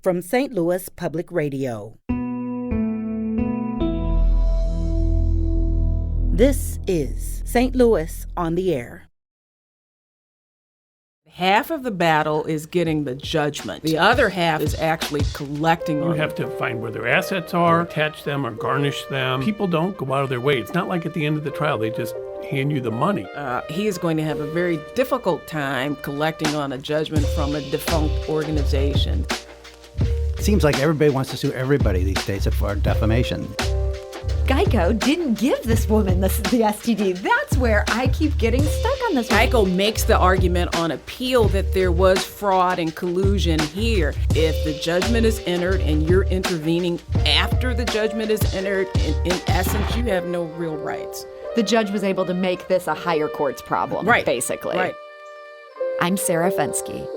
from St. Louis Public Radio. This is St. Louis on the Air. Half of the battle is getting the judgment. The other half is actually collecting on You have to find where their assets are, attach them or garnish them. People don't go out of their way. It's not like at the end of the trial, they just hand you the money. He is going to have a very difficult time collecting on a judgment from a defunct organization. It seems like everybody wants to sue everybody these days for defamation. Geico didn't give this woman the STD. That's where I keep getting stuck on this one. Geico makes the argument on appeal that there was fraud and collusion here. If the judgment is entered and you're intervening after the judgment is entered, in essence, you have no real rights. The judge was able to make this a higher courts problem, right, basically. Right. I'm Sarah Fensky.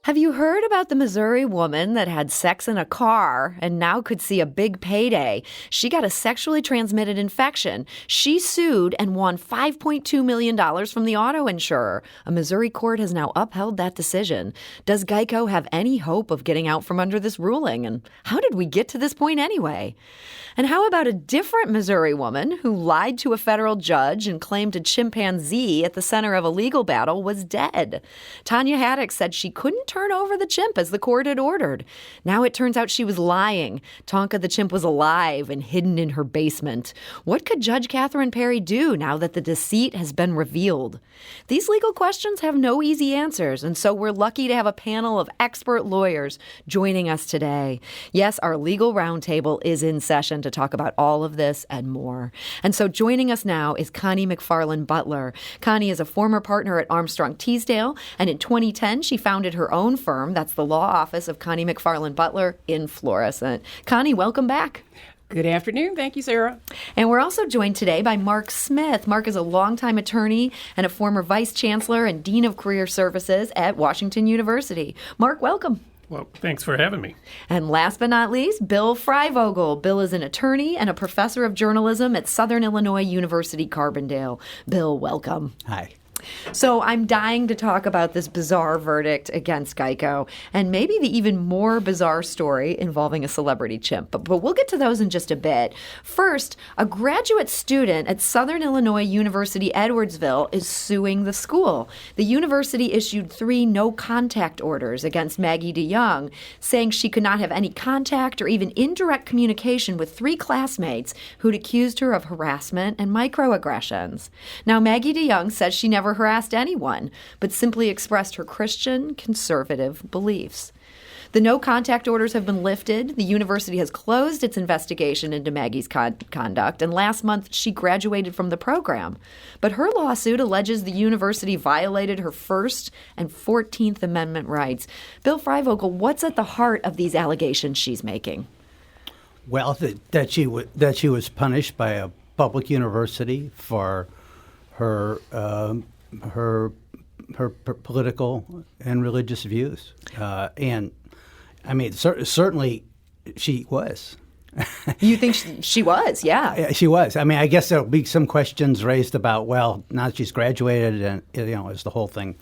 Have you heard about the Missouri woman that had sex in a car and now could see a big payday? She got a sexually transmitted infection. She sued and won $5.2 million from the auto insurer. A Missouri court has now upheld that decision. Does Geico have any hope of getting out from under this ruling? And how did we get to this point anyway? And how about a different Missouri woman who lied to a federal judge and claimed a chimpanzee at the center of a legal battle was dead? Tanya Haddock said she couldn't turn over the chimp as the court had ordered. Now it turns out she was lying. Tonka the chimp was alive and hidden in her basement. What could Judge Catherine Perry do now that the deceit has been revealed? These legal questions have no easy answers, and so we're lucky to have a panel of expert lawyers joining us today. Yes, our Legal Roundtable is in session to talk about all of this and more. And so joining us now is Connie McFarland Butler. Connie is a former partner at Armstrong Teasdale, and in 2010 she founded her own firm. That's the law office of Connie McFarland Butler in Florissant. Connie, welcome back. Good afternoon. Thank you, Sarah. And we're also joined today by Mark Smith. Mark is a longtime attorney and a former vice chancellor and dean of career services at Washington University. Mark, welcome. Well, thanks for having me. And last but not least, Bill Freivogel. Bill is an attorney and a professor of journalism at Southern Illinois University, Carbondale. Bill, welcome. Hi. So I'm dying to talk about this bizarre verdict against Geico and maybe the even more bizarre story involving a celebrity chimp. But we'll get to those in just a bit. First, a graduate student at Southern Illinois University, Edwardsville, is suing the school. The university issued 3 no-contact orders against Maggie DeYoung, saying she could not have any contact or even indirect communication with 3 classmates who'd accused her of harassment and microaggressions. Now, Maggie DeYoung says she never harassed anyone, but simply expressed her Christian conservative beliefs. The no-contact orders have been lifted. The university has closed its investigation into Maggie's conduct, and last month she graduated from the program. But her lawsuit alleges the university violated her First and 14th Amendment rights. Bill Freivogel, what's at the heart of these allegations she's making? Well, that she was punished by a public university for her political and religious views, and I mean, certainly she was. You think she was? Yeah. She was. I mean, I guess there'll be some questions raised about, well, now that she's graduated, and is the whole thing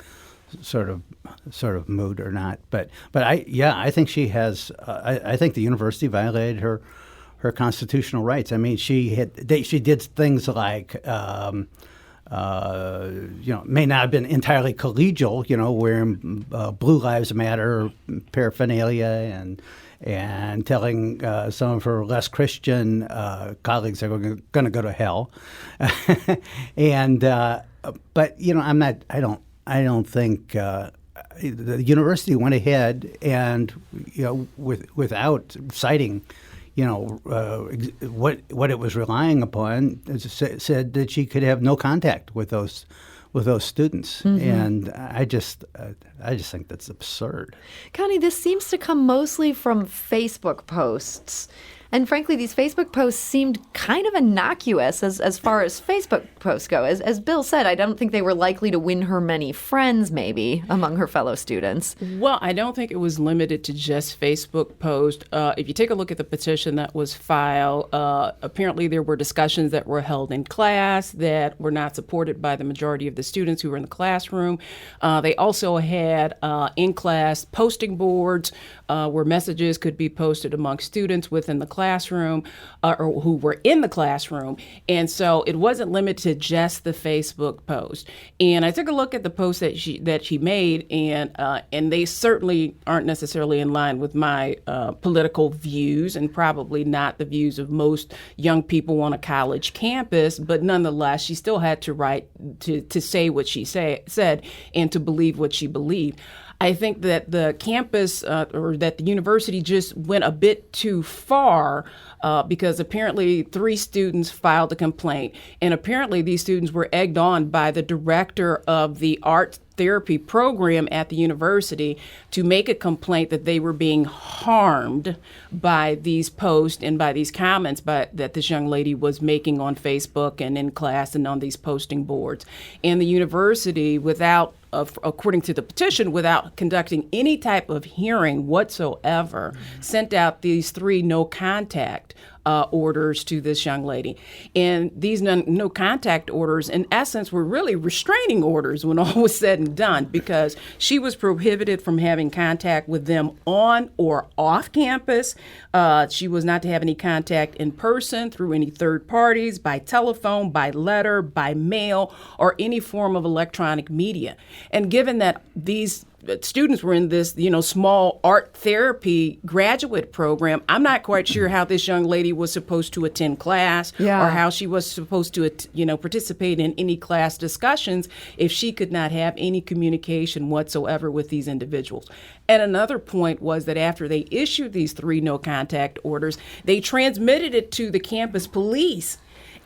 sort of moot or not? But I think she has. I think the university violated her constitutional rights. I mean, she did things like. May not have been entirely collegial, wearing Blue Lives Matter paraphernalia and telling some of her less Christian colleagues they were going to go to hell. And but I don't think the university went ahead and without citing. What it was relying upon said that she could have no contact with those students, mm-hmm. And I just think that's absurd. Connie, this seems to come mostly from Facebook posts. And frankly, these Facebook posts seemed kind of innocuous as far as Facebook posts go. As Bill said, I don't think they were likely to win her many friends, maybe, among her fellow students. Well, I don't think it was limited to just Facebook posts. If you take a look at the petition that was filed, apparently there were discussions that were held in class that were not supported by the majority of the students who were in the classroom. They also had in-class posting boards where messages could be posted among students within the classroom or who were in the classroom. And so it wasn't limited to just the Facebook post. And I took a look at the posts that she made, and they certainly aren't necessarily in line with my political views, and probably not the views of most young people on a college campus. But nonetheless, she still had to write to say what she said and to believe what she believed. I think that the campus or that the university just went a bit too far because apparently 3 students filed a complaint. And apparently these students were egged on by the director of the art therapy program at the university to make a complaint that they were being harmed by these posts and by these comments that this young lady was making on Facebook and in class and on these posting boards. And the university, according to the petition, without conducting any type of hearing whatsoever, sent out these 3 no contact orders to this young lady. And these no contact orders, in essence, were really restraining orders when all was said and done, because she was prohibited from having contact with them on or off campus. She was not to have any contact in person, through any third parties, by telephone, by letter, by mail, or any form of electronic media. And given that these students were in this, small art therapy graduate program, I'm not quite sure how this young lady was supposed to attend class or how she was supposed to, participate in any class discussions if she could not have any communication whatsoever with these individuals. And another point was that after they issued these 3 no contact orders, they transmitted it to the campus police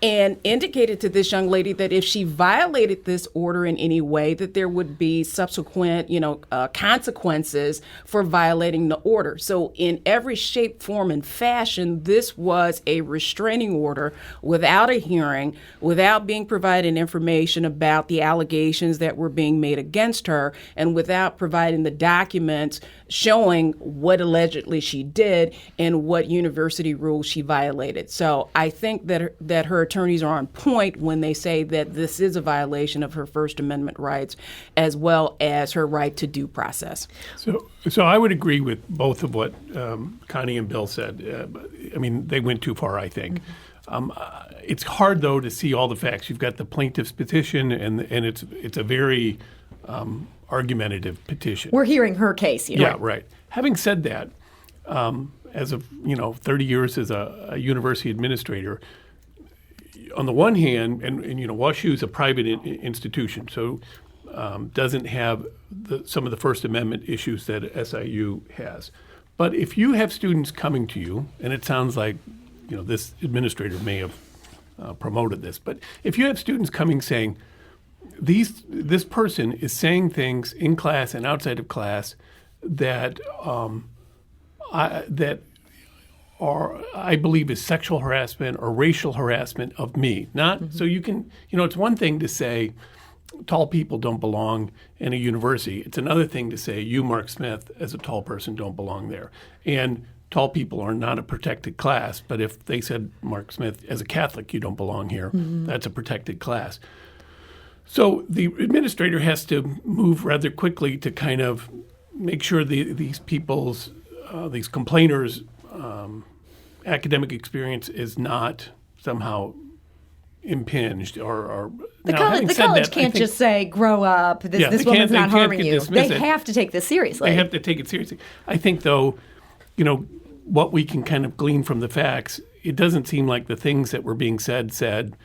and indicated to this young lady that if she violated this order in any way, that there would be subsequent, consequences for violating the order. So in every shape, form, and fashion, this was a restraining order without a hearing, without being provided information about the allegations that were being made against her, and without providing the documents showing what allegedly she did and what university rules she violated. So I think that her attorneys are on point when they say that this is a violation of her First Amendment rights, as well as her right to due process. So I would agree with both of what Connie and Bill said. They went too far, I think. It's hard, though, to see all the facts. You've got the plaintiff's petition, and it's a very argumentative petition. We're hearing her case. Yeah, right. Having said that, as of 30 years as a university administrator, on the one hand, and WashU is a private institution, so doesn't have some of the First Amendment issues that SIU has. But if you have students coming to you, and it sounds like this administrator may have promoted this, but if you have students coming saying, this person is saying things in class and outside of class that I believe is sexual harassment or racial harassment of me. Not so you can, it's one thing to say tall people don't belong in a university. It's another thing to say you, Mark Smith, as a tall person, don't belong there. And tall people are not a protected class. But if they said, Mark Smith, as a Catholic, you don't belong here, that's a protected class. So the administrator has to move rather quickly to kind of make sure these people's, these complainers' academic experience is not somehow impinged or the college can't just say, grow up, this woman's not harming you. They have to take this seriously. They have to take it seriously. I think, though, what we can kind of glean from the facts, it doesn't seem like the things that were being said,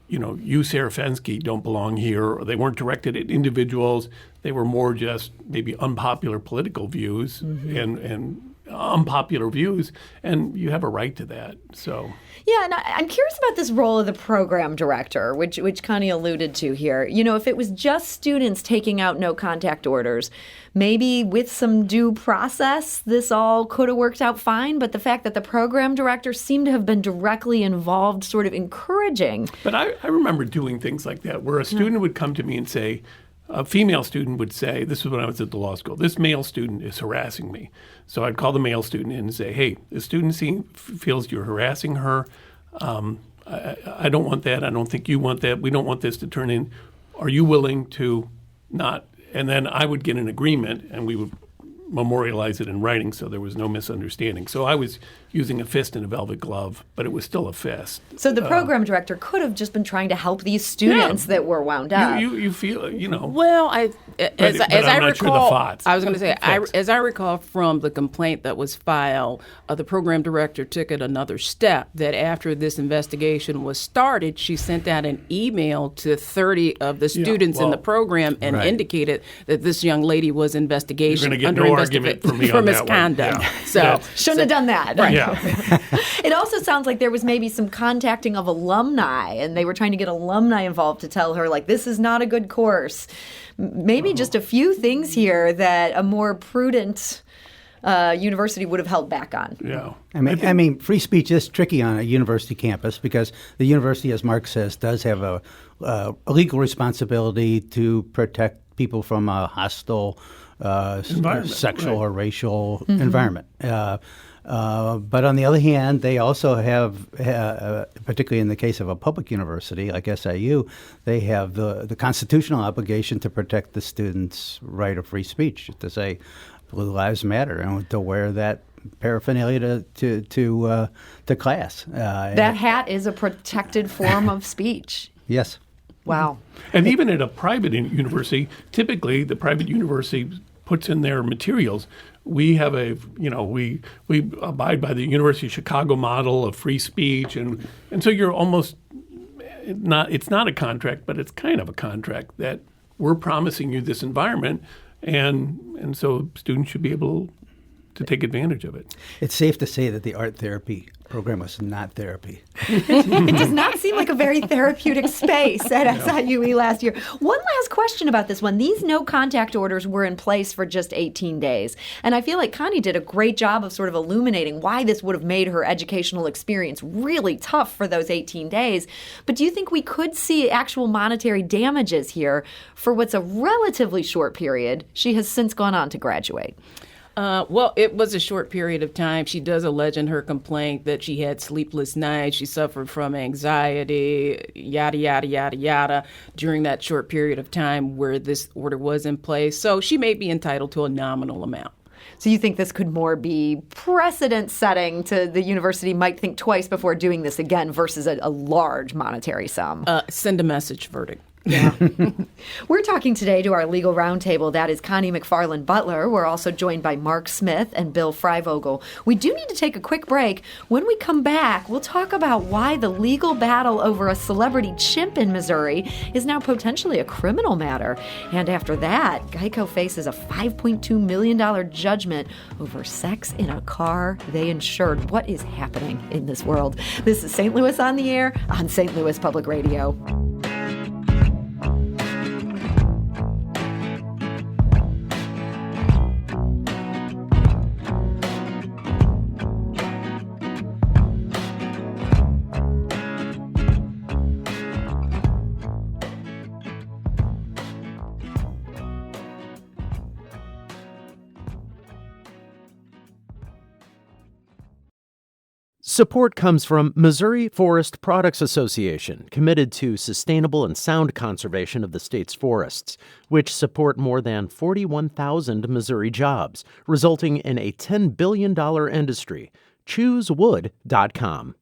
you, Sarah Fensky, don't belong here, or they weren't directed at individuals. They were more just maybe unpopular political views and unpopular views, and you have a right to that. So. Yeah, and I'm curious about this role of the program director, which Connie alluded to here. You know, if it was just students taking out no contact orders, maybe with some due process, this all could have worked out fine. But the fact that the program director seemed to have been directly involved, sort of encouraging. But I remember doing things like that, where a student would come to me and say, a female student would say, this was when I was at the law school, this male student is harassing me. So I'd call the male student in and say, hey, the student feels you're harassing her. I don't want that. I don't think you want that. We don't want this to turn in. Are you willing to not? And then I would get an agreement, and we would memorialize it in writing so there was no misunderstanding. So I was using a fist and a velvet glove, but it was still a fist. So the program director could have just been trying to help these students that were wound up. You feel, Well, as I not recall, sure the thoughts. I was going to say, as I recall from the complaint that was filed, the program director took it another step. That after this investigation was started, she sent out an email to 30 of the students in the program and indicated that this young lady was under argument from me for on that misconduct. one. Yeah. So Shouldn't have done that. Right. Yeah. It also sounds like there was maybe some contacting of alumni, and they were trying to get alumni involved to tell her, like, this is not a good course. Maybe just a few things here that a more prudent university would have held back on. Yeah. I mean, free speech is tricky on a university campus because the university, as Mark says, does have a legal responsibility to protect people from a hostile sexual or racial environment. But on the other hand, they also have, particularly in the case of a public university like SIU, they have the constitutional obligation to protect the students' right of free speech, to say Blue Lives Matter and to wear that paraphernalia to class. That hat is a protected form of speech. Yes. Wow. And even at a private university, typically the private university puts in their materials, we have we abide by the University of Chicago model of free speech, and so you're almost it's not a contract, but it's kind of a contract that we're promising you this environment, and so students should be able to take advantage of it. It's safe to say that the art therapy program was not therapy. It does not seem like a very therapeutic space at SIUE last year. One last question about this one. These no contact orders were in place for just 18 days. And I feel like Connie did a great job of sort of illuminating why this would have made her educational experience really tough for those 18 days. But do you think we could see actual monetary damages here for what's a relatively short period? She has since gone on to graduate. Well, it was a short period of time. She does allege in her complaint that she had sleepless nights. She suffered from anxiety, yada, yada, yada, yada, during that short period of time where this order was in place. So she may be entitled to a nominal amount. So you think this could more be precedent setting to the university might think twice before doing this again versus a large monetary sum? Send a message verdict. Yeah. We're talking today to our Legal Roundtable. That is Connie McFarland Butler. We're also joined by Mark Smith and Bill Freivogel. We do need to take a quick break. When we come back, we'll talk about why the legal battle over a celebrity chimp in Missouri is now potentially a criminal matter. And after that, Geico faces a $5.2 million judgment over sex in a car they insured. What is happening in this world? This is St. Louis on the Air on St. Louis Public Radio. Support comes from Missouri Forest Products Association, committed to sustainable and sound conservation of the state's forests, which support more than 41,000 Missouri jobs, resulting in a $10 billion industry. ChooseWood.com.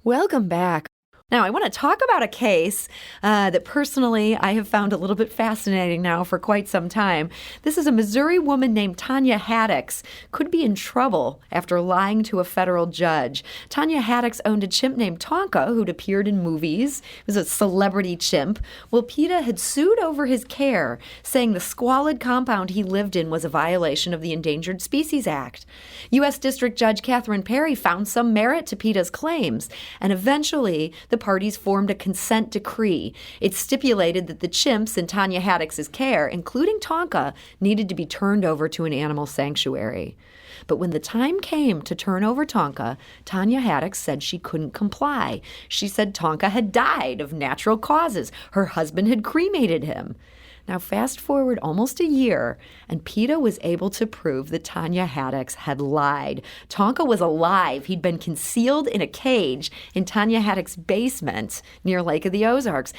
Welcome back. Now, I want to talk about a case that personally I have found a little bit fascinating now for quite some time. This is a Missouri woman named Tanya Haddix, could be in trouble after lying to a federal judge. Tanya Haddix owned a chimp named Tonka who'd appeared in movies. It was a celebrity chimp. Well, PETA had sued over his care, saying the squalid compound he lived in was a violation of the Endangered Species Act. U.S. District Judge Catherine Perry found some merit to PETA's claims, and eventually the parties formed a consent decree. It stipulated that the chimps in Tanya Haddix's care, including Tonka, needed to be turned over to an animal sanctuary. But when the time came to turn over Tonka, Tanya Haddix said she couldn't comply. She said Tonka had died of natural causes. Her husband had cremated him. Now, fast forward almost a year, and PETA was able to prove that Tanya Haddix had lied. Tonka was alive. He'd been concealed in a cage in Tanya Haddix's basement near Lake of the Ozarks.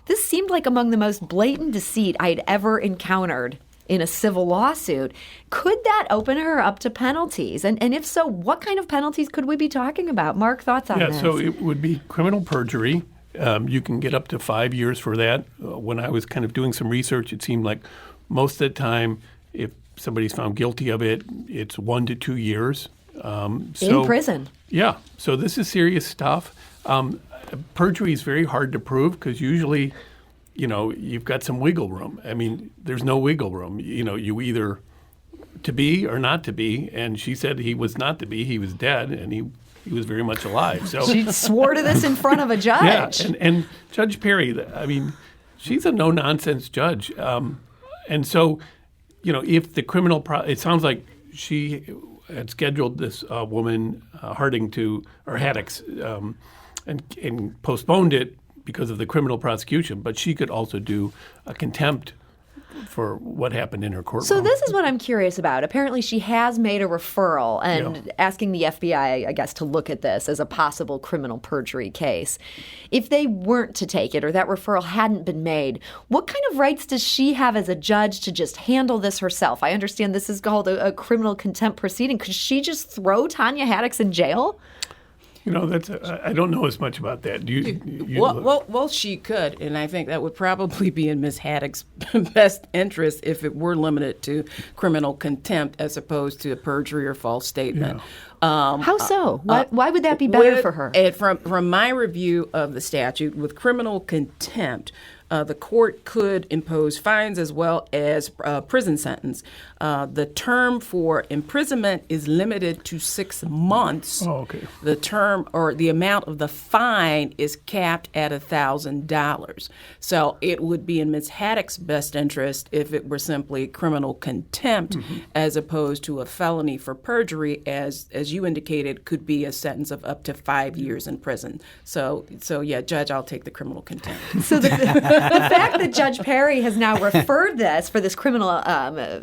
This seemed like among the most blatant deceit I'd ever encountered in a civil lawsuit. Could that open her up to penalties? And if so, what kind of penalties could we be talking about? Mark, thoughts on this? Yeah, so it would be criminal perjury. You can get up to 5 years for that. When I was kind of doing some research, it seemed like most of the time, if somebody's found guilty of it, it's 1 to 2 years. In prison. Yeah. So this is serious stuff. Perjury is very hard to prove because usually, you've got some wiggle room. I mean, there's no wiggle room. You either to be or not to be. And she said he was not to be. He was dead, and he was very much alive. So she swore to this in front of a judge. Yeah, and Judge Perry, I mean, she's a no-nonsense judge. And so, if the criminal it sounds like she had scheduled this woman, Haddix, and postponed it because of the criminal prosecution, but she could also do a contempt for what happened in her courtroom. So this is what I'm curious about. Apparently she has made a referral and asking the FBI, I guess, to look at this as a possible criminal perjury case. If they weren't to take it or that referral hadn't been made, what kind of rights does she have as a judge to just handle this herself? I understand this is called a criminal contempt proceeding. Could she just throw Tanya Haddix in jail? I don't know as much about that. Well, she could, and I think that would probably be in Ms. Haddix's best interest if it were limited to criminal contempt as opposed to a perjury or false statement. Yeah. How so? Why would that be better for her? From my review of the statute, with criminal contempt, the court could impose fines as well as prison sentence. The term for imprisonment is limited to 6 months. Oh, okay. The term or the amount of the fine is capped at $1,000. So it would be in Ms. Haddix's best interest if it were simply criminal contempt as opposed to a felony for perjury, as you indicated, could be a sentence of up to 5 years in prison. So yeah, Judge, I'll take the criminal contempt. So the fact that Judge Perry has now referred this for this criminal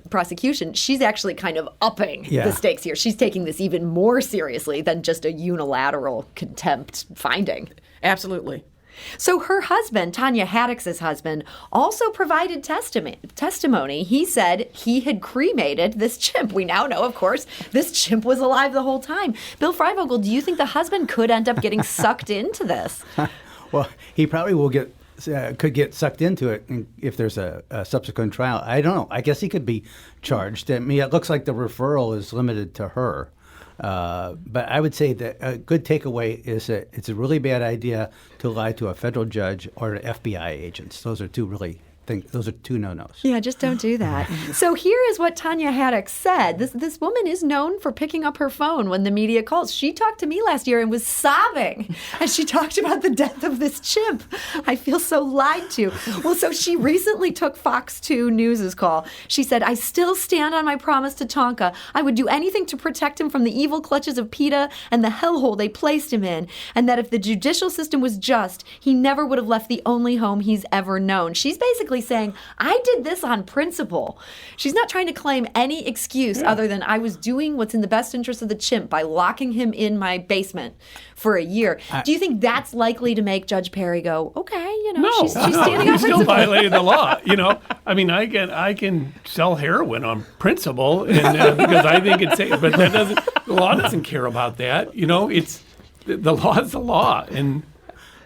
prosecution, she's actually kind of upping the stakes here. She's taking this even more seriously than just a unilateral contempt finding. Absolutely. So her husband, Tanya Haddix's husband, also provided testimony. He said he had cremated this chimp. We now know, of course, this chimp was alive the whole time. Bill Freivogel, do you think the husband could end up getting sucked into this? Well, he probably could get sucked into it if there's a subsequent trial. I don't know. I guess he could be charged. I mean, it looks like the referral is limited to her. But I would say that a good takeaway is that it's a really bad idea to lie to a federal judge or to FBI agents. Those are two no-nos. Yeah, just don't do that. So here is what Tanya Haddix said. This woman is known for picking up her phone when the media calls. She talked to me last year and was sobbing as she talked about the death of this chimp. I feel so lied to. Well, so she recently took Fox 2 News' call. She said, "I still stand on my promise to Tonka. I would do anything to protect him from the evil clutches of PETA and the hellhole they placed him in, and that if the judicial system was just, he never would have left the only home he's ever known." She's basically saying, I did this on principle. She's not trying to claim any excuse other than I was doing what's in the best interest of the chimp by locking him in my basement for a year. Do you think that's likely to make Judge Perry go, okay, she's standing on principle? Still violated the law. I mean, I can sell heroin on principle, and because I think it's safe, but the law doesn't care about that. It's the law is the law, and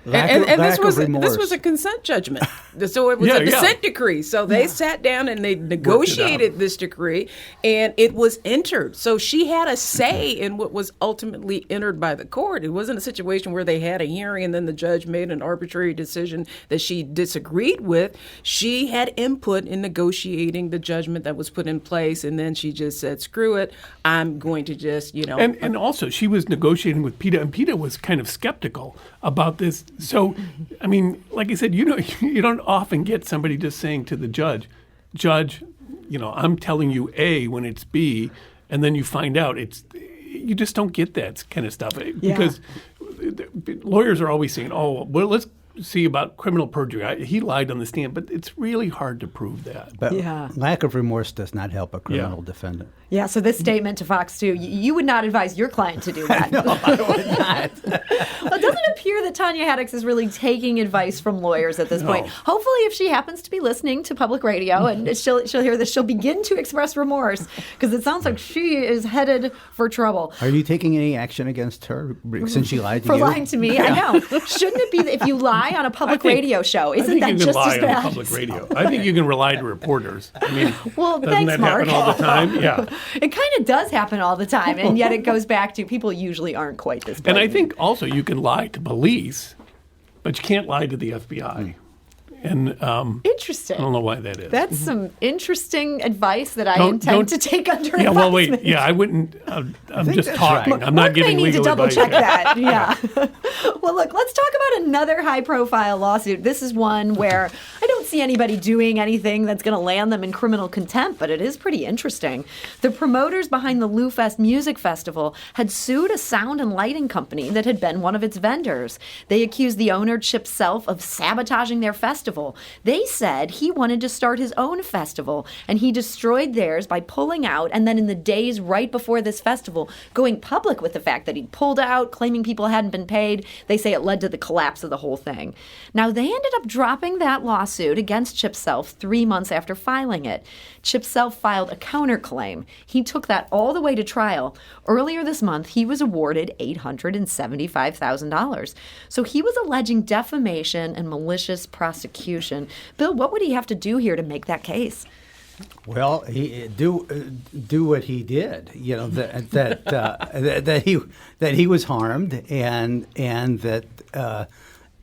This was a consent judgment. So it was a dissent decree. So they sat down and they negotiated this decree, and it was entered. So she had a say in what was ultimately entered by the court. It wasn't a situation where they had a hearing and then the judge made an arbitrary decision that she disagreed with. She had input in negotiating the judgment that was put in place, and then she just said, screw it, I'm going to just, And also, she was negotiating with PETA, and PETA was kind of skeptical about this. So, I mean, like I said, you don't often get somebody just saying to the judge, I'm telling you A when it's B, and then you find out you just don't get that kind of stuff. Because lawyers are always saying, oh, well, let's see about criminal perjury. He lied on the stand, but it's really hard to prove that. But lack of remorse does not help a criminal defendant. Yeah, so this statement to Fox 2, you would not advise your client to do that. No, I would not. Well, it doesn't appear that Tanya Haddix is really taking advice from lawyers at this point. Hopefully, if she happens to be listening to public radio and she'll hear this, she'll begin to express remorse, because it sounds like she is headed for trouble. Are you taking any action against her since she lied to you? For lying to me? I know. Shouldn't it be that if you lie on a public radio show, isn't that just as bad? I think you can lie on public radio. I think you can rely to reporters. I mean, doesn't that happen all the time? Yeah. It kind of does happen all the time, and yet it goes back to people usually aren't quite this blatant. And I think also you can lie to police, but you can't lie to the FBI. And interesting. I don't know why that is. That's some interesting advice that I intend to take under advisement. Yeah, well, wait. Yeah, I wouldn't. I'm just talking. Right. I'm not giving legal advice. Mark may need to double check that. Yeah. Well, look, let's talk about another high-profile lawsuit. This is one where I don't see anybody doing anything that's going to land them in criminal contempt, but it is pretty interesting. The promoters behind the Lou Fest Music Festival had sued a sound and lighting company that had been one of its vendors. They accused the owner, Chip Self, of sabotaging their festival. They said he wanted to start his own festival, and he destroyed theirs by pulling out, and then in the days right before this festival, going public with the fact that he'd pulled out, claiming people hadn't been paid. They say it led to the collapse of the whole thing. Now, they ended up dropping that lawsuit against Chip Self 3 months after filing it. Chip Self filed a counterclaim. He took that all the way to trial. Earlier this month, he was awarded $875,000. So he was alleging defamation and malicious prosecution. Bill, what would he have to do here to make that case? Well, he do what he did. That he was harmed, and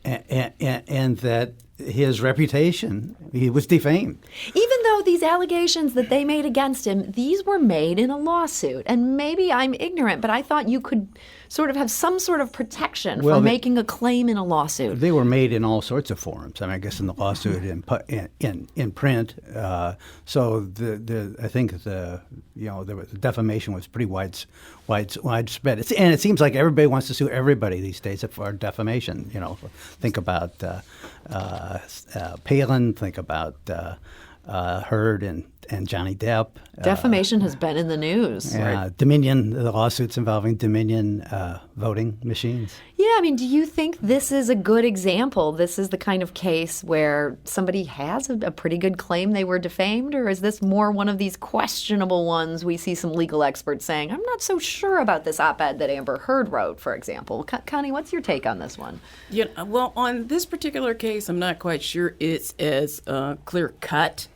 that his reputation, he was defamed. Even though these allegations that they made against him, these were made in a lawsuit. And maybe I'm ignorant, but I thought you could sort of have some sort of protection for making a claim in a lawsuit. They were made in all sorts of forms. I mean, I guess in the lawsuit, in print. So I think the defamation was pretty widespread. And it seems like everybody wants to sue everybody these days for defamation. Think about Palin. Think about Heard and Johnny Depp. Defamation has been in the news. Right? Dominion, the lawsuits involving Dominion voting machines. Yeah, I mean, do you think this is a good example? This is the kind of case where somebody has a pretty good claim they were defamed, or is this more one of these questionable ones we see some legal experts saying, I'm not so sure about this op-ed that Amber Heard wrote, for example? Connie, what's your take on this one? Yeah, well, on this particular case, I'm not quite sure it's as clear-cut,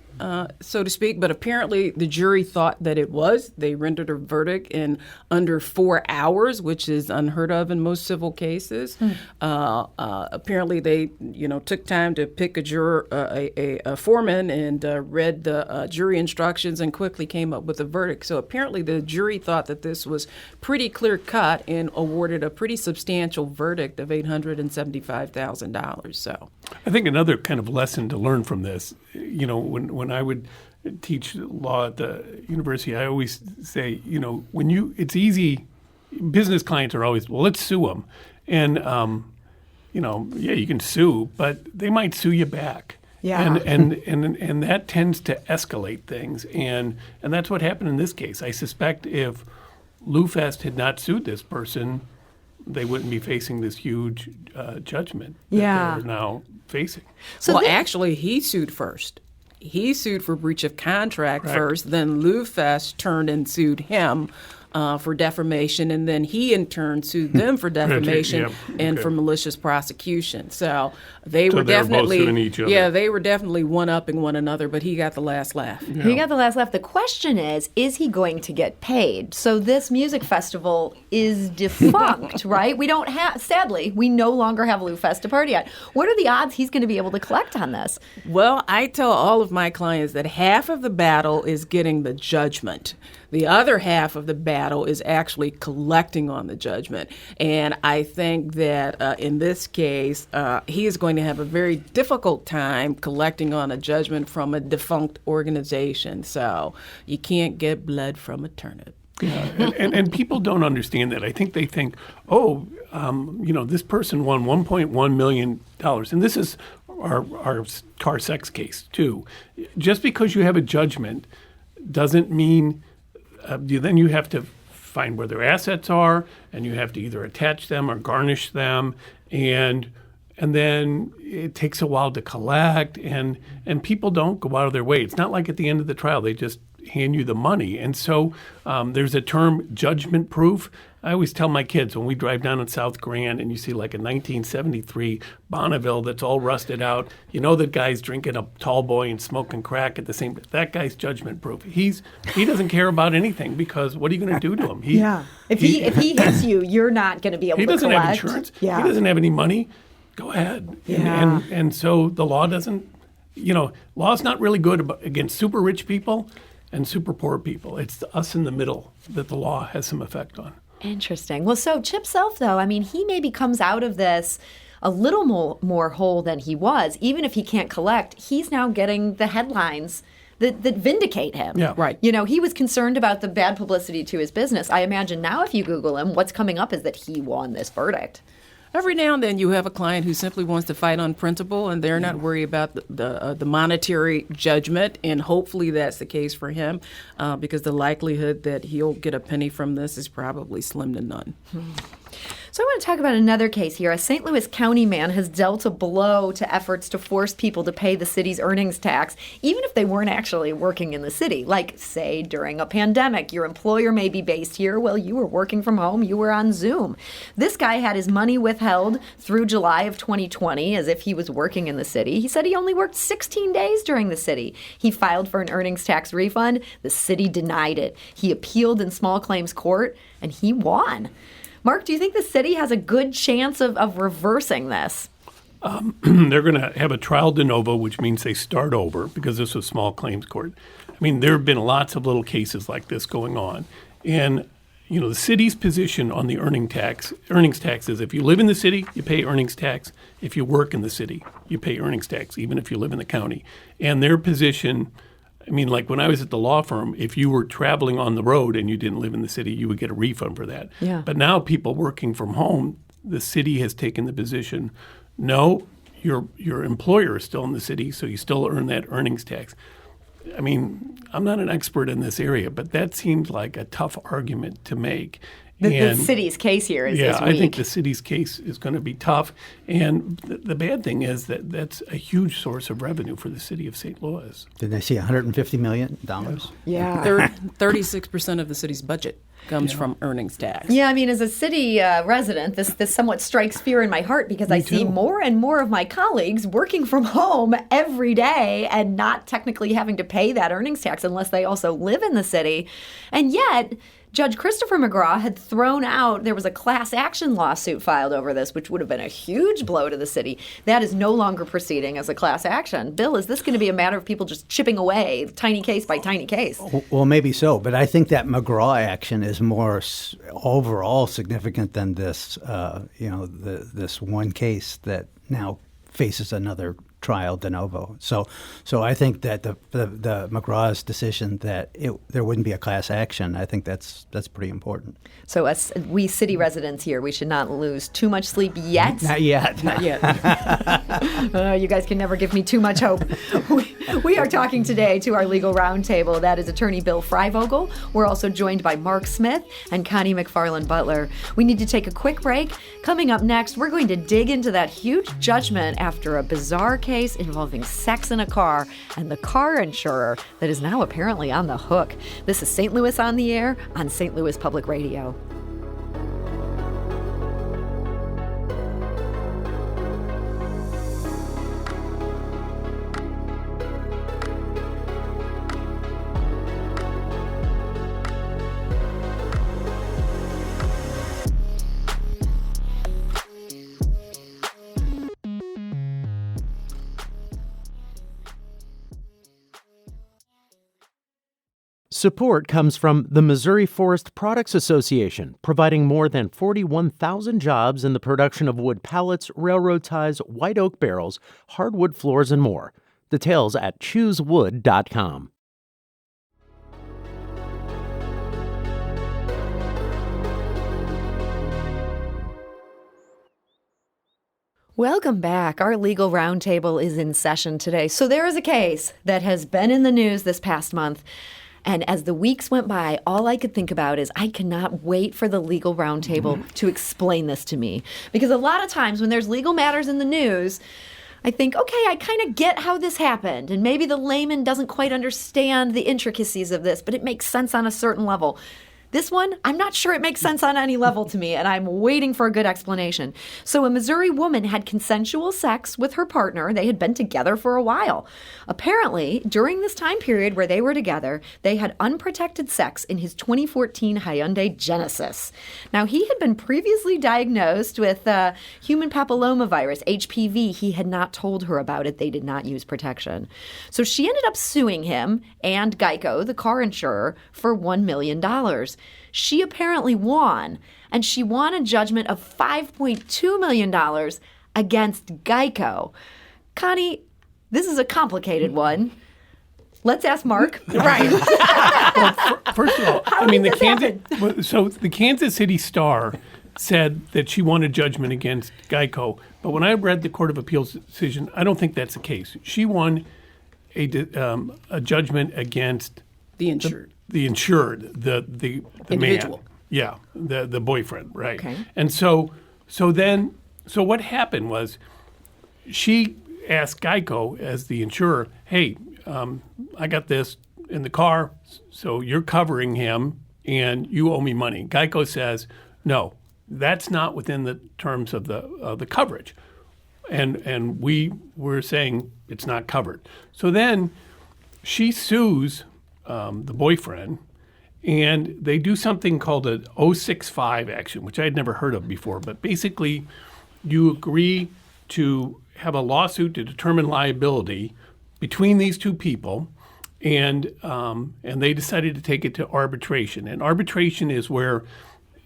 so to speak, but apparently the jury thought that it was. They rendered a verdict in under 4 hours, which is unheard of in most civil cases. Apparently they, took time to pick a juror, a foreman, and read the jury instructions and quickly came up with a verdict. So apparently the jury thought that this was pretty clear cut and awarded a pretty substantial verdict of $875,000. So I think another kind of lesson to learn from this, when I would teach law at the university, I always say, it's easy. Business clients are always, well, let's sue them. And, you can sue, but they might sue you back. Yeah. And that tends to escalate things. And that's what happened in this case. I suspect if Lou Fest had not sued this person, they wouldn't be facing this huge judgment that they're now facing. So actually, he sued first. He sued for breach of contract first, then Lou Fest turned and sued him for defamation, and then he in turn sued them for defamation and for malicious prosecution. So they were definitely both suing each other. Yeah, they were definitely one-upping one another, but he got the last laugh. Yeah. He got the last laugh. The question is he going to get paid? So this music festival is defunct, right? We don't have, sadly, we no longer have Lou Fest to party at. What are the odds he's going to be able to collect on this? Well, I tell all of my clients that half of the battle is getting the judgment. The other half of the battle is actually collecting on the judgment. And I think that in this case, he is going to have a very difficult time collecting on a judgment from a defunct organization. So you can't get blood from a turnip. Yeah, and people don't understand that. I think they think, this person won $1.1 million. And this is our car sex case, too. Just because you have a judgment doesn't mean then you have to find where their assets are, and you have to either attach them or garnish them, and then it takes a while to collect, and people don't go out of their way. It's not like at the end of the trial they just hand you the money. And so there's a term, judgment proof. I always tell my kids when we drive down in South Grand and you see like a 1973 Bonneville that's all rusted out, you know that guy's drinking a tall boy and smoking crack at the same time. That guy's judgment proof. He doesn't care about anything because what are you going to do to him? If he hits you, you're not going to be able to collect. He doesn't have insurance. Yeah. He doesn't have any money. Go ahead. Yeah. And so the law doesn't, law's not really good against super rich people and super poor people. It's us in the middle that the law has some effect on. Interesting. Well, so Chip Self, though, I mean, he maybe comes out of this a little more whole than he was. Even if he can't collect, he's now getting the headlines that vindicate him. Yeah. Right. He was concerned about the bad publicity to his business. I imagine now if you Google him, what's coming up is that he won this verdict. Every now and then you have a client who simply wants to fight on principle, and they're not worried about the monetary judgment, and hopefully that's the case for him because the likelihood that he'll get a penny from this is probably slim to none. So I want to talk about another case here. A St. Louis County man has dealt a blow to efforts to force people to pay the city's earnings tax, even if they weren't actually working in the city. Like, say, during a pandemic, your employer may be based here. Well, you were working from home. You were on Zoom. This guy had his money withheld through July of 2020 as if he was working in the city. He said he only worked 16 days during the city. He filed for an earnings tax refund. The city denied it. He appealed in small claims court, and he won. Mark, do you think the city has a good chance of reversing this? They're going to have a trial de novo, which means they start over because this was small claims court. I mean, there have been lots of little cases like this going on. And, the city's position on the earnings tax is if you live in the city, you pay earnings tax. If you work in the city, you pay earnings tax, even if you live in the county. And their position, I mean, like when I was at the law firm, if you were traveling on the road and you didn't live in the city, you would get a refund for that. Yeah. But now people working from home, the city has taken the position, no, your employer is still in the city, so you still earn that earnings tax. I mean, I'm not an expert in this area, but that seems like a tough argument to make. The city's case here is weak. I think the city's case is going to be tough. And the bad thing is that that's a huge source of revenue for the city of St. Louis. Did they see $150 million? Yeah. 36% of the city's budget comes from earnings tax. Yeah, I mean, as a city resident, this somewhat strikes fear in my heart because I see more and more of my colleagues working from home every day and not technically having to pay that earnings tax unless they also live in the city. And yet, Judge Christopher McGraw had thrown out, there was a class action lawsuit filed over this, which would have been a huge blow to the city. That is no longer proceeding as a class action. Bill, is this going to be a matter of people just chipping away, tiny case by tiny case? Well, maybe so, but I think that McGraw action is more overall significant than this, this one case that now faces another trial de novo. So I think that the McGraw's decision that there wouldn't be a class action, I think that's pretty important. So we city residents here, we should not lose too much sleep yet. Not yet. Not yet. You guys can never give me too much hope. We are talking today to our Legal Roundtable. That is attorney Bill Freivogel. We're also joined by Mark Smith and Connie McFarland Butler. We need to take a quick break. Coming up next, we're going to dig into that huge judgment after a bizarre case involving sex in a car and the car insurer that is now apparently on the hook. This is St. Louis on the Air on St. Louis Public Radio. Support comes from the Missouri Forest Products Association, providing more than 41,000 jobs in the production of wood pallets, railroad ties, white oak barrels, hardwood floors, and more. Details at choosewood.com. Welcome back. Our Legal Roundtable is in session today. So there is a case that has been in the news this past month. And as the weeks went by, all I could think about is I cannot wait for the Legal Roundtable to explain this to me. Because a lot of times when there's legal matters in the news, I think, okay, I kind of get how this happened. And maybe the layman doesn't quite understand the intricacies of this, but it makes sense on a certain level. This one, I'm not sure it makes sense on any level to me, and I'm waiting for a good explanation. So a Missouri woman had consensual sex with her partner. They had been together for a while. Apparently, during this time period where they were together, they had unprotected sex in his 2014 Hyundai Genesis. Now, he had been previously diagnosed with human papillomavirus, HPV. He had not told her about it. They did not use protection. So she ended up suing him and Geico, the car insurer, for $1 million. She apparently won, and she won a judgment of $5.2 million against Geico. Connie, this is a complicated one. Let's ask Mark. Right. Well, first of all, I mean, the Kansas City Star said that she won a judgment against Geico, but when I read the Court of Appeals decision, I don't think that's the case. She won a judgment against The insured. The insured, the Individual. man, yeah, the boyfriend, right? Okay. And so what happened was, she asked Geico as the insurer, "Hey, I got this in the car, so you're covering him, and you owe me money." Geico says, "No, that's not within the terms of the coverage," and we were saying it's not covered. So then she sues the boyfriend, and they do something called a 065 action, which I had never heard of before. But basically, you agree to have a lawsuit to determine liability between these two people, and they decided to take it to arbitration. And arbitration is where,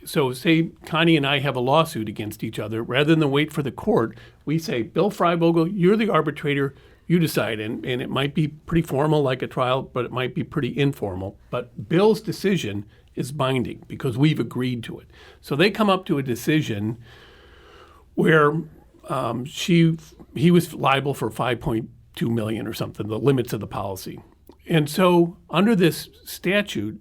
so say Connie and I have a lawsuit against each other. Rather than wait for the court, we say, Bill Freivogel, you're the arbitrator. You decide, and it might be pretty formal like a trial, but it might be pretty informal. But Bill's decision is binding because we've agreed to it. So they come up to a decision where he was liable for $5.2 million or something, the limits of the policy. And so under this statute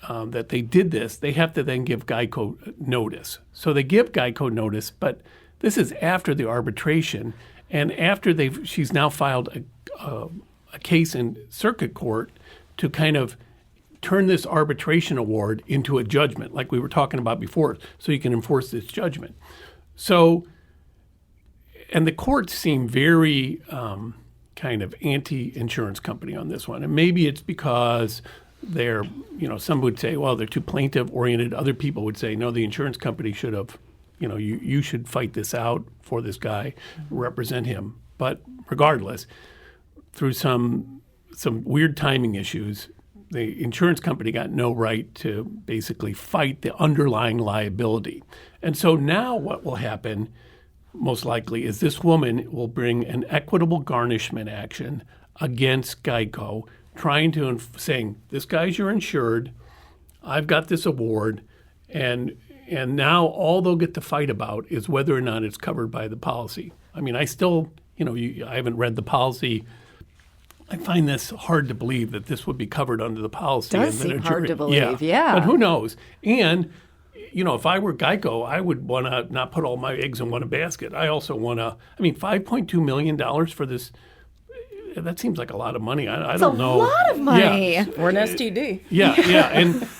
that they did this, they have to then give Geico notice. So they give Geico notice, but this is after the arbitration. And after she's now filed a case in circuit court to kind of turn this arbitration award into a judgment, like we were talking about before, so you can enforce this judgment. So, and the courts seem very kind of anti-insurance company on this one. And maybe it's because they're, some would say, well, they're too plaintiff-oriented. Other people would say, no, the insurance company should have, you should fight this out for this guy, represent him. But regardless, through some weird timing issues, the insurance company got no right to basically fight the underlying liability. And so now what will happen, most likely, is this woman will bring an equitable garnishment action against Geico, trying to saying, this guy's your insured, I've got this award, and now all they'll get to fight about is whether or not it's covered by the policy. I mean, I still, I haven't read the policy I find this hard to believe that this would be covered under the policy. Does and then seem a hard jury, to believe, yeah. But who knows? And, if I were Geico, I would want to not put all my eggs in one basket. I also want to, $5.2 million for this, that seems like a lot of money. I don't know. It's a lot of money. Yeah. Or an STD. Yeah.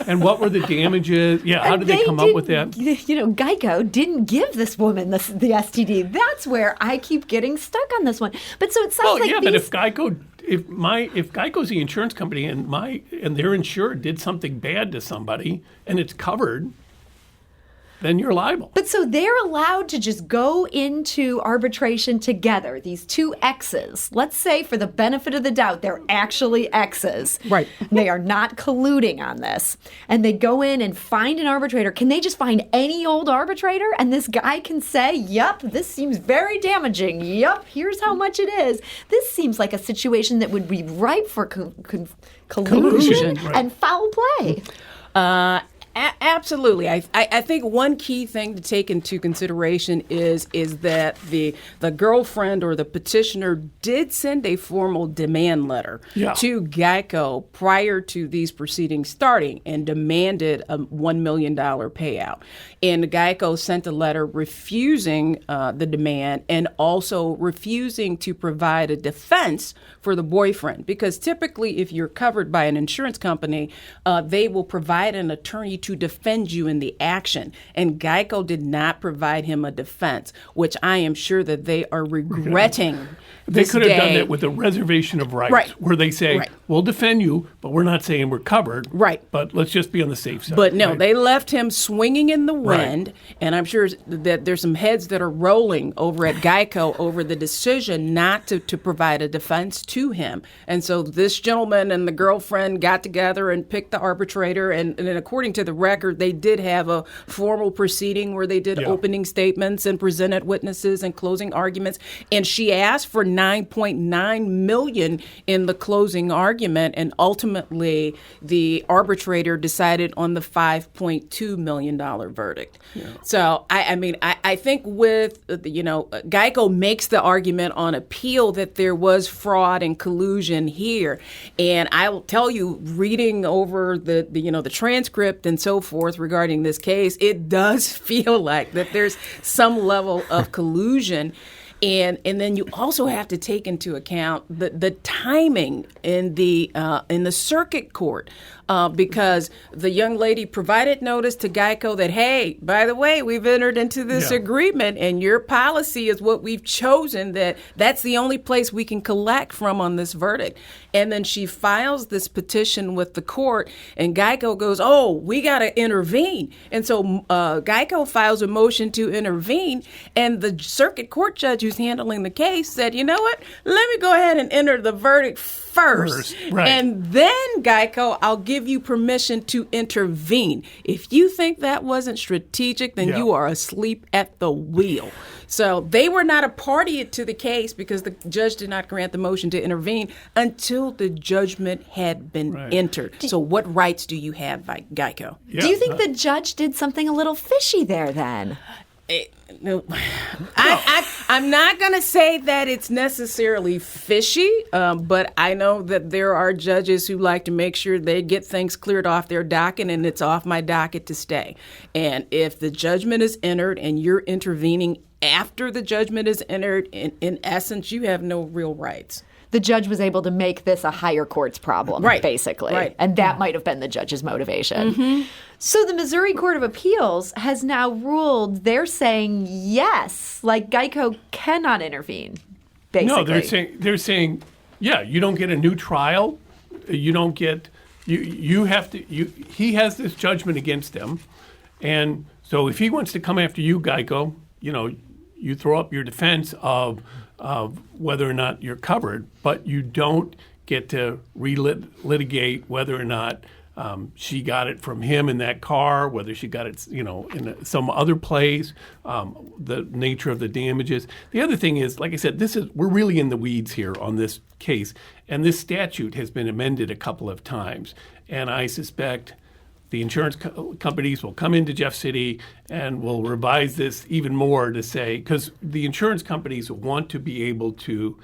And what were the damages? Yeah, how did they come up with that? Geico didn't give this woman the STD. That's where I keep getting stuck on this one. But so it sounds like but if Geico, if Geico's the insurance company and their insured did something bad to somebody and it's covered, then you're liable. But so they're allowed to just go into arbitration together, these two exes. Let's say, for the benefit of the doubt, they're actually exes. Right. They are not colluding on this. And they go in and find an arbitrator. Can they just find any old arbitrator? And this guy can say, yup, this seems very damaging. Yup, here's how much it is. This seems like a situation that would be ripe for collusion right. and foul play. Absolutely. I think one key thing to take into consideration is that the girlfriend or the petitioner did send a formal demand letter to Geico prior to these proceedings starting and demanded a $1 million payout. And Geico sent a letter refusing the demand and also refusing to provide a defense for the boyfriend. Because typically, if you're covered by an insurance company, they will provide an attorney to defend you in the action. And Geico did not provide him a defense, which I am sure that they are regretting. They could have done that with a reservation of rights, where they say, we'll defend you, but we're not saying we're covered. Right. But let's just be on the safe side. But no, they left him swinging in the wind, and I'm sure that there's some heads that are rolling over at Geico over the decision not to provide a defense to him. And so this gentleman and the girlfriend got together and picked the arbitrator, and according to the record, they did have a formal proceeding where they did opening statements and presented witnesses and closing arguments, and she asked for $9.9 million in the closing argument, and ultimately the arbitrator decided on the $5.2 million verdict. So I think with Geico makes the argument on appeal that there was fraud and collusion here, and I will tell you, reading over the transcript and so forth regarding this case, it does feel like that there's some level of collusion. And then you also have to take into account the timing in the circuit court, because the young lady provided notice to Geico that, hey, by the way, we've entered into this agreement, and your policy is what we've chosen. That's the only place we can collect from on this verdict. And then she files this petition with the court, and Geico goes, oh, we got to intervene. And so Geico files a motion to intervene, and the circuit court judge who's handling the case said, you know what, let me go ahead and enter the verdict first. Right. And then, Geico, I'll give you permission to intervene. If you think that wasn't strategic, then you are asleep at the wheel. So they were not a party to the case because the judge did not grant the motion to intervene until the judgment had been entered. So what rights do you have by Geico? Do you think the judge did something a little fishy there then? No. I'm not going to say that it's necessarily fishy, but I know that there are judges who like to make sure they get things cleared off their docket, and it's off my docket to stay. And if the judgment is entered and you're intervening after the judgment is entered, in essence, you have no real rights. The judge was able to make this a higher court's problem, basically. Right. And that might have been the judge's motivation. Mm-hmm. So the Missouri Court of Appeals has now ruled, they're saying yes, like Geico cannot intervene, basically. No, they're saying, you don't get a new trial. You don't get, you have to, he has this judgment against him. And so if he wants to come after you, Geico, you throw up your defense of whether or not you're covered, but you don't get to relitigate whether or not she got it from him in that car, whether she got it, in some other place, the nature of the damages. The other thing is, like I said, we're really in the weeds here on this case, and this statute has been amended a couple of times, and I suspect the insurance companies will come into Jeff City and will revise this even more to say, because the insurance companies want to be able to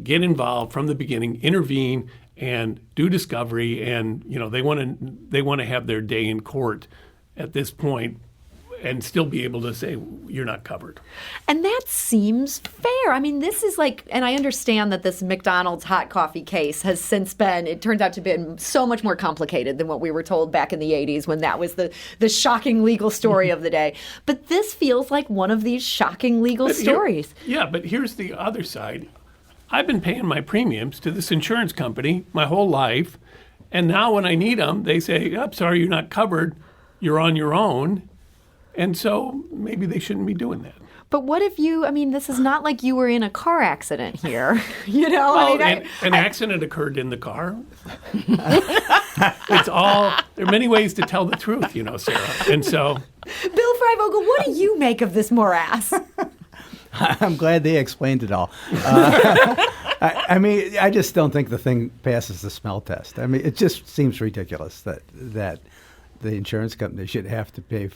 get involved from the beginning, intervene, and do discovery, and they want to have their day in court at this point and still be able to say you're not covered. And that seems fair. I mean, this is like, and I understand that this McDonald's hot coffee case has since been, it turns out to be so much more complicated than what we were told back in the 80s when that was the shocking legal story of the day. But this feels like one of these shocking legal stories. But here's the other side. I've been paying my premiums to this insurance company my whole life, and now when I need them, they say, I'm sorry, you're not covered. You're on your own. And so maybe they shouldn't be doing that. But what if this is not like you were in a car accident here, An accident occurred in the car. There are many ways to tell the truth, Sarah. And so. Bill Freivogel, what do you make of this morass? I'm glad they explained it all. I just don't think the thing passes the smell test. I mean, it just seems ridiculous that the insurance company should have to pay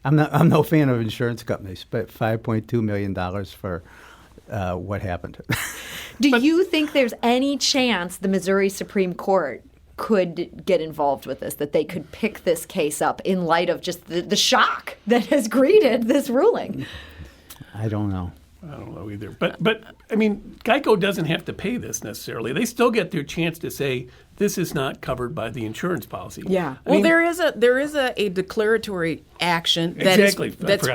I'm no fan of insurance companies, but $5.2 million for what happened. Do you think there's any chance the Missouri Supreme Court could get involved with this, that they could pick this case up in light of just the shock that has greeted this ruling? I don't know. I don't know either. But I mean, Geico doesn't have to pay this necessarily. They still get their chance to say this is not covered by the insurance policy. Yeah. There is a declaratory action that's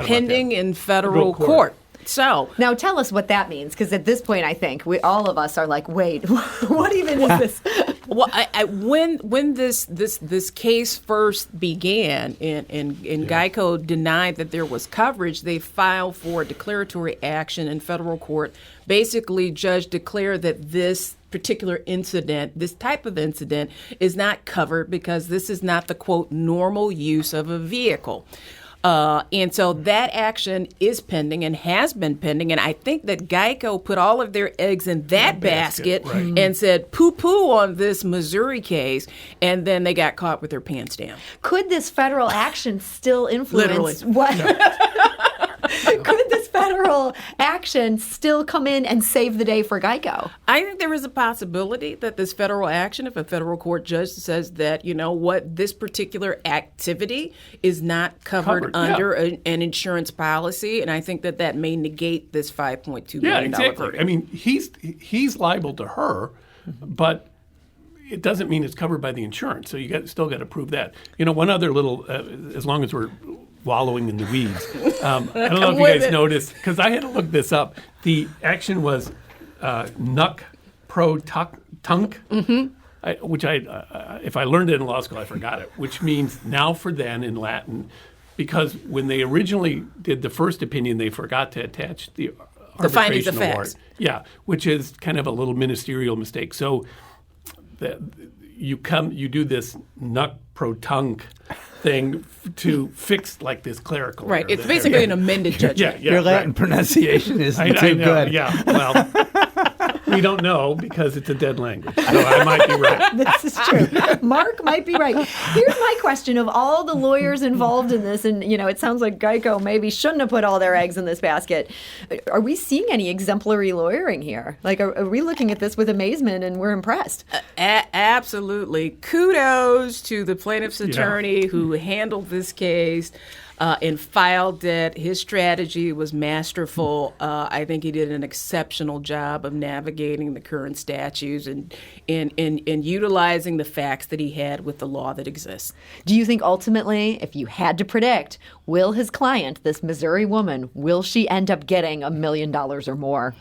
pending in federal court. So now tell us what that means, because at this point, I think all of us are like, wait, what even is this? Well, when this case first began and Geico denied that there was coverage, they filed for declaratory action in federal court. Basically, judge declared that this particular incident, this type of incident, is not covered because this is not the, quote, normal use of a vehicle. And so that action is pending and has been pending. And I think that Geico put all of their eggs in that basket right. and said poo-poo on this Missouri case. And then they got caught with their pants down. Could this federal action still influence what? Could this federal action still come in and save the day for Geico? I think there is a possibility that this federal action, if a federal court judge says that, this particular activity is not covered under an insurance policy, and I think that may negate this $5.2 million verdict. I mean, he's liable to her, but it doesn't mean it's covered by the insurance. So you still got to prove that. One other little, as long as we're wallowing in the weeds. I don't know if you guys noticed, because I had to look this up. The action was nuc pro tunc, which if I learned it in law school, I forgot it, which means now for then in Latin, because when they originally did the first opinion, they forgot to attach the findings of award. facts. Yeah, which is kind of a little ministerial mistake. So you do this nuc pro tunc thing to fix like this clerical right. error. It's basically an amended judgment. Your Latin pronunciation isn't too good. Yeah, well, we don't know because it's a dead language. So I might be right. This is true. Mark might be right. Here's my question of all the lawyers involved in this, and it sounds like Geico maybe shouldn't have put all their eggs in this basket. Are we seeing any exemplary lawyering here? Like, are we looking at this with amazement and we're impressed? Absolutely. Kudos to the plaintiff's attorney who handled this case and filed it. His strategy was masterful. I think he did an exceptional job of navigating the current statutes and utilizing the facts that he had with the law that exists. Do you think ultimately, if you had to predict, will his client, this Missouri woman, will she end up getting $1 million or more?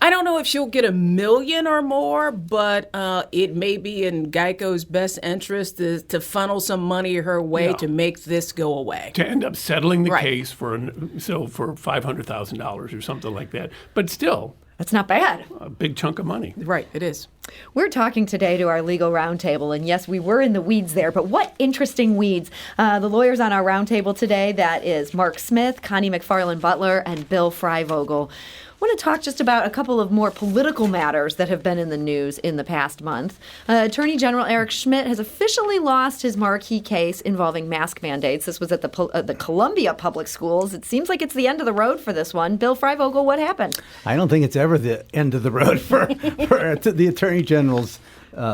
I don't know if she'll get $1 million or more, but it may be in Geico's best interest to funnel some money her way to make this go away. To end up settling the case for $500,000 or something like that. But still, that's not bad. A big chunk of money. Right, it is. We're talking today to our Legal Roundtable, and yes, we were in the weeds there, but what interesting weeds. The lawyers on our roundtable today, that is Mark Smith, Connie McFarland Butler, and Bill Freivogel. I want to talk just about a couple of more political matters that have been in the news in the past month. Attorney General Eric Schmidt has officially lost his marquee case involving mask mandates. This was at the Columbia Public Schools. It seems like it's the end of the road for this one. Bill Freivogel, what happened? I don't think it's ever the end of the road for the Attorney General's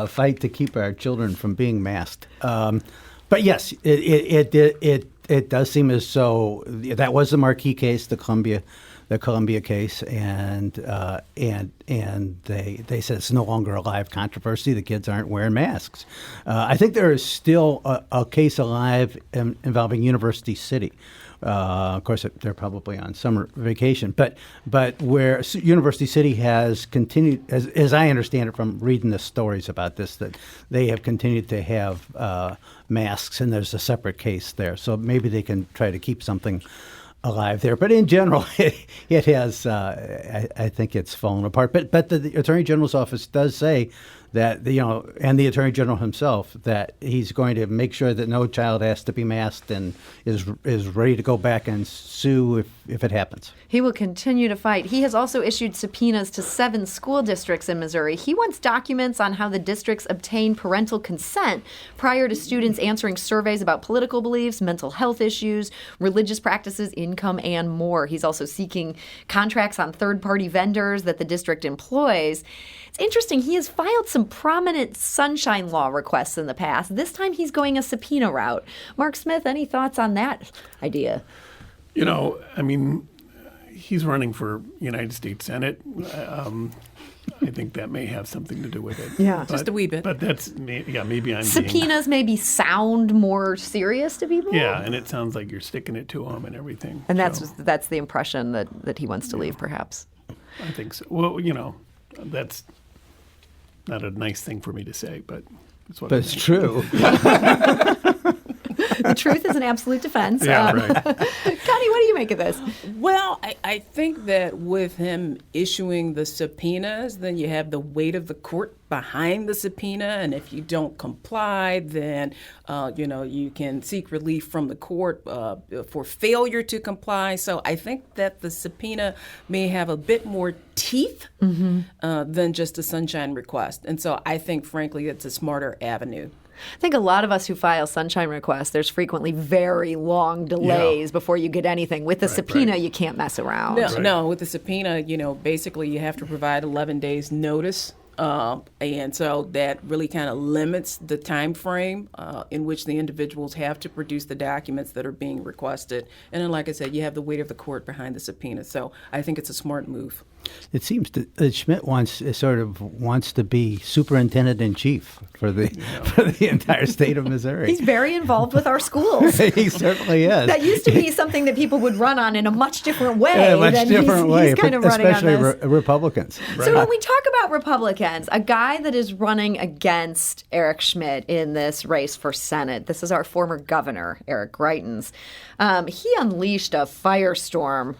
fight to keep our children from being masked. But yes, it does seem as though that was the marquee case, the Columbia case, and they said it's no longer a live controversy. The kids aren't wearing masks. I think there is still a case alive involving University City. Of course, they're probably on summer vacation, but where University City has continued, as I understand it from reading the stories about this, that they have continued to have masks, and there's a separate case there. So maybe they can try to keep something alive there. But in general, it has, I think it's fallen apart. But the Attorney General's office does say that, and the Attorney General himself, that he's going to make sure that no child has to be masked and is ready to go back and sue if it happens. He will continue to fight. He has also issued subpoenas to 7 school districts in Missouri. He wants documents on how the districts obtain parental consent prior to students answering surveys about political beliefs, mental health issues, religious practices, income, and more. He's also seeking contracts on third-party vendors that the district employs. It's interesting. He has filed some prominent sunshine law requests in the past. This time he's going a subpoena route. Mark Smith, any thoughts on that idea? He's running for United States Senate. I think that may have something to do with it. Yeah, just a wee bit. But maybe I'm subpoenas maybe sound more serious to people. Yeah, and it sounds like you're sticking it to them and everything. And that's the impression that he wants to leave, perhaps. I think so. Well, that's not a nice thing for me to say, but it's what. But it's true. The truth is an absolute defense. Yeah, right. Connie, what do you make of this? Well, I think that with him issuing the subpoenas, then you have the weight of the court behind the subpoena, and if you don't comply, then you can seek relief from the court for failure to comply. So I think that the subpoena may have a bit more teeth than just a sunshine request, and so I think, frankly, it's a smarter avenue. I think a lot of us who file sunshine requests, there's frequently very long delays before you get anything. With the subpoena, you can't mess around. No, with the subpoena, basically you have to provide 11 days notice. And so that really kind of limits the time frame in which the individuals have to produce the documents that are being requested. And then, like I said, you have the weight of the court behind the subpoena. So I think it's a smart move. It seems that Schmidt wants to be superintendent in chief for the entire state of Missouri. He's very involved with our schools. He certainly is. That used to be something that people would run on in a much different way. Yeah, much different way. He's kind of running especially on this. Republicans. So when we talk about Republicans, a guy that is running against Eric Schmidt in this race for Senate, this is our former governor, Eric Greitens. He unleashed a firestorm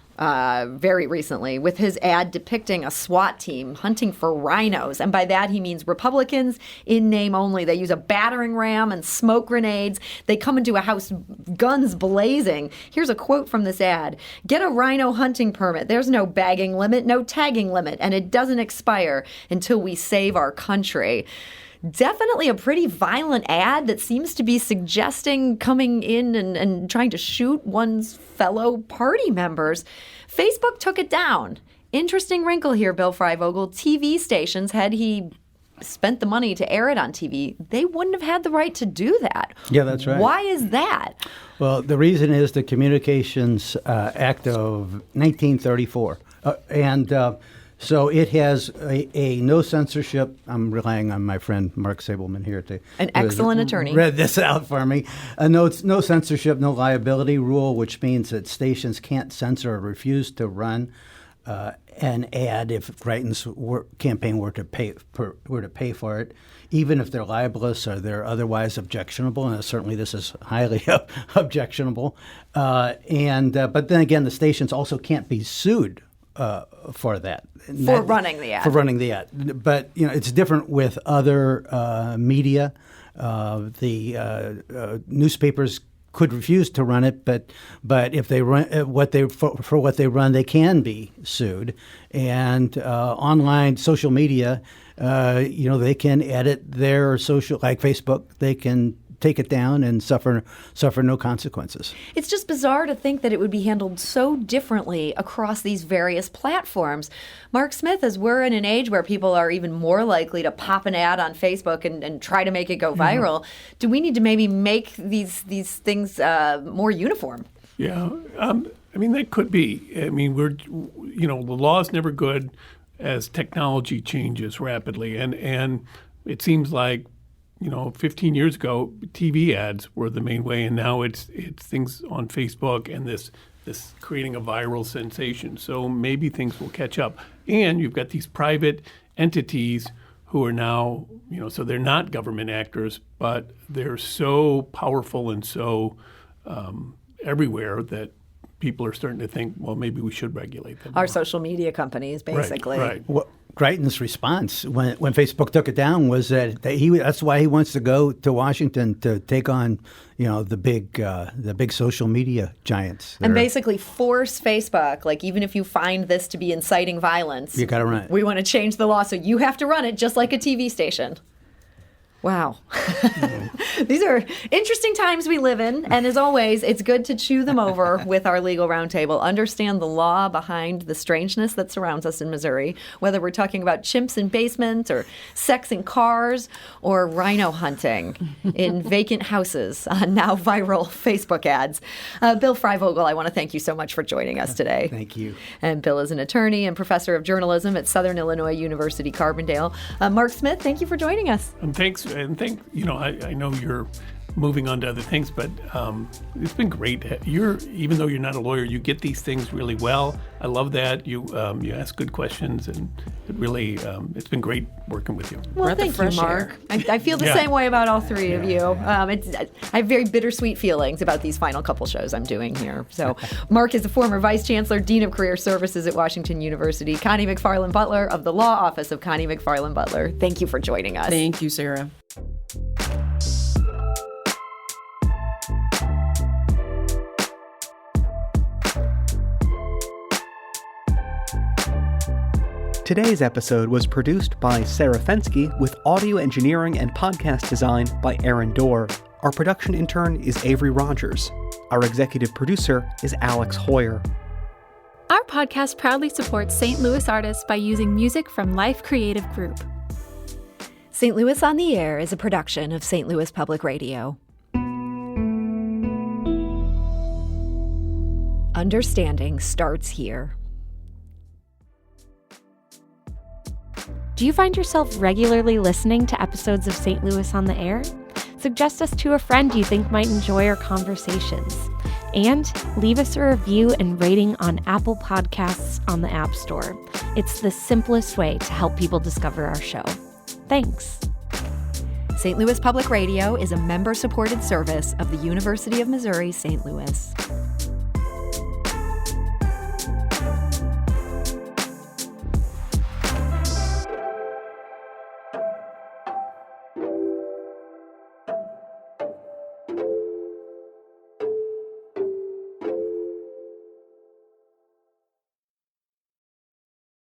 very recently with his ad depicting a SWAT team hunting for rhinos. And by that, he means Republicans in name only. They use a battering ram and smoke grenades. They come into a house, guns blazing. Here's a quote from this ad. "Get a rhino hunting permit. There's no bagging limit, no tagging limit, and it doesn't expire until we save our country." Definitely a pretty violent ad that seems to be suggesting coming in and trying to shoot one's fellow party members. Facebook took it down. Interesting wrinkle here, Bill Freivogel. TV stations, had he spent the money to air it on TV, they wouldn't have had the right to do that. Yeah, that's right. Why is that? Well, the reason is the Communications Act of 1934. So it has a no censorship. I'm relying on my friend Mark Sabelman here to an excellent attorney. Read this out for me. No censorship, no liability rule, which means that stations can't censor or refuse to run an ad if Greitens' campaign were to pay for it, even if they're libelous or they're otherwise objectionable. And certainly this is highly objectionable. But then again, the stations also can't be sued for that. For running the ad. For running the ad. But, it's different with other media. The newspapers could refuse to run it, but if they run for what they run, they can be sued. And online social media, they can edit their social, like Facebook, they can take it down and suffer no consequences. It's just bizarre to think that it would be handled so differently across these various platforms. Mark Smith, as we're in an age where people are even more likely to pop an ad on Facebook and try to make it go viral, do we need to maybe make these things more uniform? Yeah, that could be. The law is never good as technology changes rapidly, and it seems like 15 years ago, TV ads were the main way, and now it's things on Facebook and this creating a viral sensation. So maybe things will catch up. And you've got these private entities who are now, so they're not government actors, but they're so powerful and so everywhere that people are starting to think, well, maybe we should regulate them. Our social media companies, basically. Right. Well, Greitens' response when Facebook took it down was that's why he wants to go to Washington to take on the big social media giants and basically force Facebook, like, even if you find this to be inciting violence, you got to run it. We want to change the law, so you have to run it just like a TV station. Wow. These are interesting times we live in. And as always, it's good to chew them over with our Legal Roundtable. Understand the law behind the strangeness that surrounds us in Missouri, whether we're talking about chimps in basements or sex in cars or rhino hunting in vacant houses on now viral Facebook ads. Bill Freivogel, I want to thank you so much for joining us today. Thank you. And Bill is an attorney and professor of journalism at Southern Illinois University, Carbondale. Mark Smith, thank you for joining us. And thanks. And I know you're moving on to other things, but it's been great. Even though you're not a lawyer, you get these things really well. I love that. You ask good questions, and it's been great working with you. Well, thank you, Mark. I feel the same way about all three of you. I have very bittersweet feelings about these final couple shows I'm doing here. So Mark is a former vice chancellor, dean of career services at Washington University. Connie McFarland Butler of the law office of Connie McFarland Butler. Thank you for joining us. Thank you, Sarah. Today's episode was produced by Sarah Fensky with audio engineering and podcast design by Aaron Dorr. Our production intern is Avery Rogers. Our executive producer is Alex Hoyer. Our podcast proudly supports St. Louis artists by using music from Life Creative Group. St. Louis on the Air is a production of St. Louis Public Radio. Understanding starts here. Do you find yourself regularly listening to episodes of St. Louis on the Air? Suggest us to a friend you think might enjoy our conversations. And leave us a review and rating on Apple Podcasts on the App Store. It's the simplest way to help people discover our show. Thanks. St. Louis Public Radio is a member-supported service of the University of Missouri, St. Louis.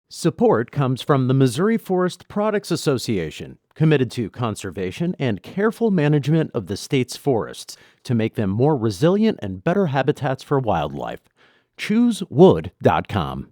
Support comes from the Missouri Forest Products Association, committed to conservation and careful management of the state's forests to make them more resilient and better habitats for wildlife. ChooseWood.com.